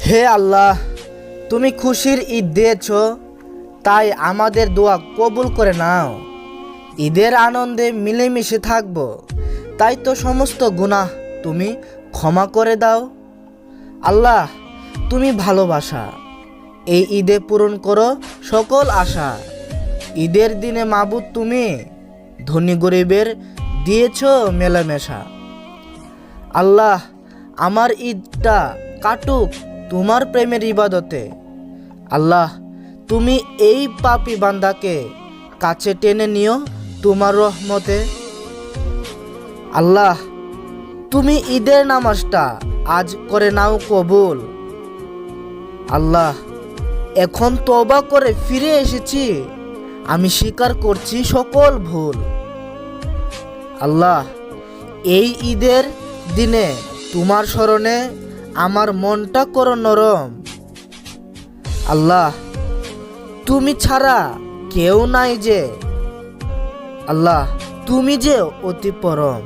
হে আল্লাহ, তুমি খুশির ঈদ দিয়েছ, তাই আমাদের দোয়া কবুল করে নাও। ঈদের আনন্দে মিলেমিশে থাকব, তাই তো সমস্ত গুনাহ তুমি ক্ষমা করে দাও। আল্লাহ, তুমি ভালোবাসা, এই ঈদে পূরণ করো সকল আশা। ঈদের দিনে মাবুদ তুমি ধনী গরিবের দিয়েছ মেলামেশা। আল্লাহ, আমার ঈদটা কাটুক তোমার প্রেমের ইবাদতে। আল্লাহ, তুমি এই পাপী বান্দাকে কাছে টেনে নিও তোমার রহমতে। আল্লাহ, তুমি ঈদের নামাজটা আজ করে নাও কবুল। আল্লাহ, এখন তওবা করে ফিরে এসেছি, আমি স্বীকার করছি সকল ভুল। আল্লাহ, এই ঈদের দিনে তোমার স্মরণে আমার মনটা করো নরম। আল্লাহ, তুমি ছাড়া কেউ নাই যে, আল্লাহ তুমি যে অতি পরম।